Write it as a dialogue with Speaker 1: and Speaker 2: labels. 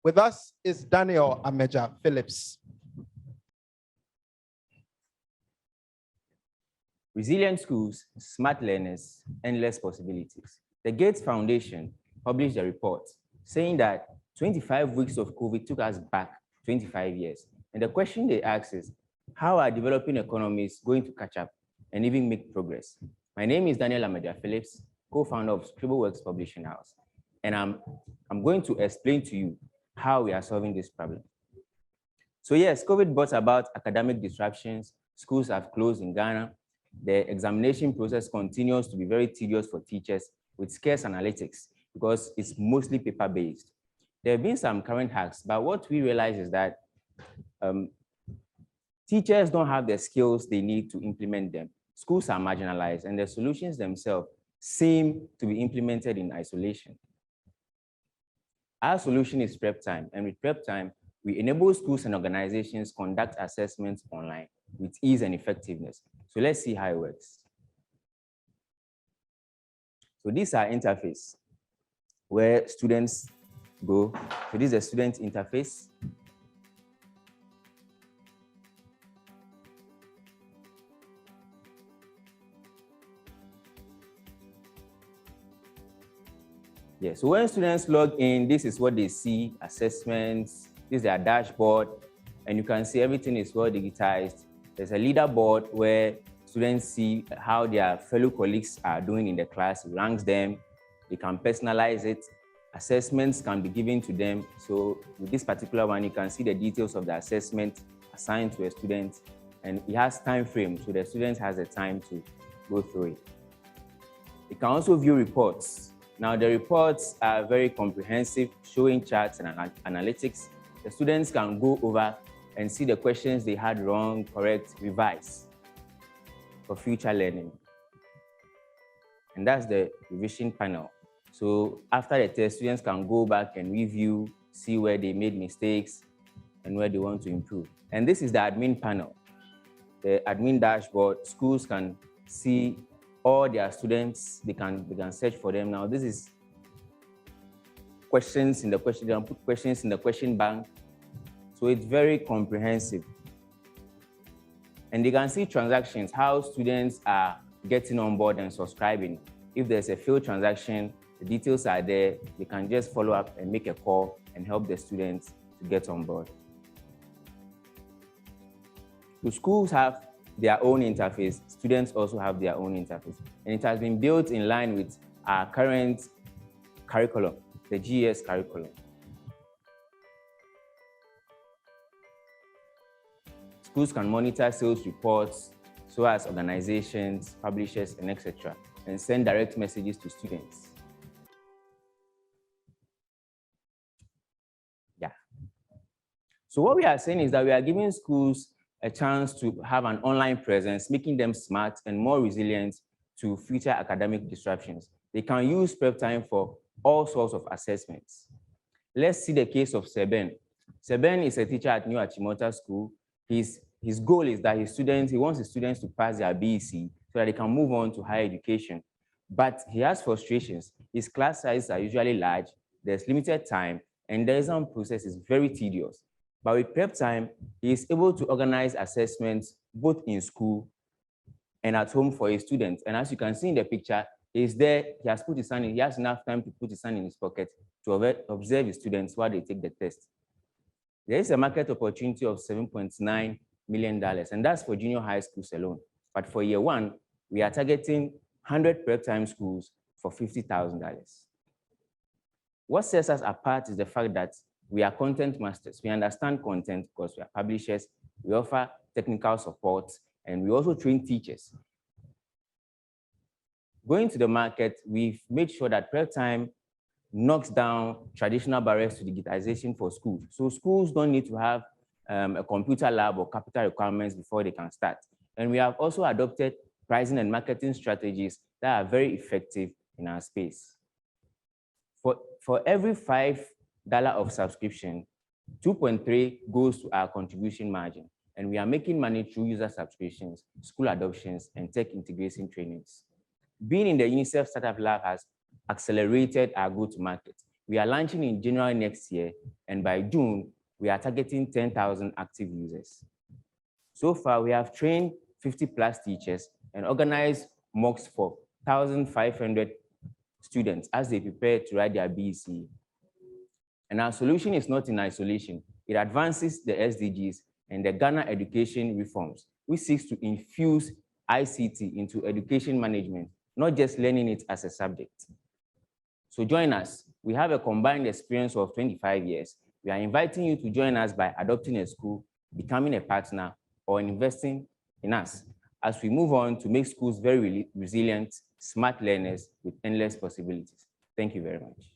Speaker 1: With us is Daniel Ameja Phillips.
Speaker 2: Resilient schools, smart learners, endless possibilities. The Gates Foundation published a report saying that 25 weeks of COVID took us back 25 years. And the question they ask is, how are developing economies going to catch up and even make progress? My name is Daniel Ameja Phillips, co-founder of ScribbleWorks Publishing House. And I'm going to explain to you how we are solving this problem. So yes, COVID brought about academic disruptions. Schools have closed in Ghana. The examination process continues to be very tedious for teachers with scarce analytics because it's mostly paper-based. There have been some current hacks, but what we realize is that teachers don't have the skills they need to implement them. Schools are marginalized, and the solutions themselves seem to be implemented in isolation. Our solution is Preptime, and with Preptime, we enable schools and organizations conduct assessments online with ease and effectiveness. So let's see how it works. So this is our interface where students go. So this is a student interface. Yeah, so when students log in, this is what they see, assessments, this is their dashboard, and you can see everything is well digitized. There's a leaderboard where students see how their fellow colleagues are doing in the class, it ranks them, they can personalize it, assessments can be given to them. So with this particular one, you can see the details of the assessment assigned to a student, and it has time frame, so the student has the time to go through it. You can also view reports. Now, the reports are very comprehensive, showing charts and analytics. The students can go over and see the questions they had wrong, correct, revise for future learning. And that's the revision panel. So after the test, students can go back and review, see where they made mistakes and where they want to improve. And this is the admin panel, the admin dashboard. Schools can see all their students, they can search for them. Now, this is questions in the question, they can put questions in the question bank. So it's very comprehensive. And they can see transactions, how students are getting on board and subscribing. If there's a failed transaction, the details are there. They can just follow up and make a call and help the students to get on board. So schools have their own interface. Students also have their own interface. And it has been built in line with our current curriculum, the GES curriculum. Schools can monitor sales reports, so as organizations, publishers, and etc., and send direct messages to students. Yeah. So what we are saying is that we are giving schools a chance to have an online presence, making them smart and more resilient to future academic disruptions. They can use Preptime for all sorts of assessments. Let's see the case of Seben. Seben is a teacher at New Achimota School. His goal is that he wants his students to pass their BEC so that they can move on to higher education. But he has frustrations. His class sizes are usually large, there's limited time, and the exam process is very tedious. But with Preptime, he is able to organize assessments both in school and at home for his students. And as you can see in the picture, he's there, he has enough time to put his hand in his pocket to observe his students while they take the test. There is a market opportunity of $7.9 million, and that's for junior high schools alone. But for year one, we are targeting 100 Preptime schools for $50,000. What sets us apart is the fact that we are content masters. We understand content because we are publishers. We offer technical support, and we also train teachers. Going to the market, we've made sure that Preptime knocks down traditional barriers to digitization for schools. So schools don't need to have a computer lab or capital requirements before they can start. And we have also adopted pricing and marketing strategies that are very effective in our space. For every $5 of subscription, 2.3 goes to our contribution margin. And we are making money through user subscriptions, school adoptions, and tech integration trainings. Being in the UNICEF Startup Lab has accelerated our go-to-market. We are launching in January next year, and by June, we are targeting 10,000 active users. So far, we have trained 50+ teachers and organized mocks for 1,500 students as they prepare to write their BECE. And our solution is not in isolation. It advances the SDGs and the Ghana education reforms, which seeks to infuse ICT into education management, not just learning it as a subject. So join us. We have a combined experience of 25 years. We are inviting you to join us by adopting a school, becoming a partner, or investing in us as we move on to make schools very resilient, smart learners with endless possibilities. Thank you very much.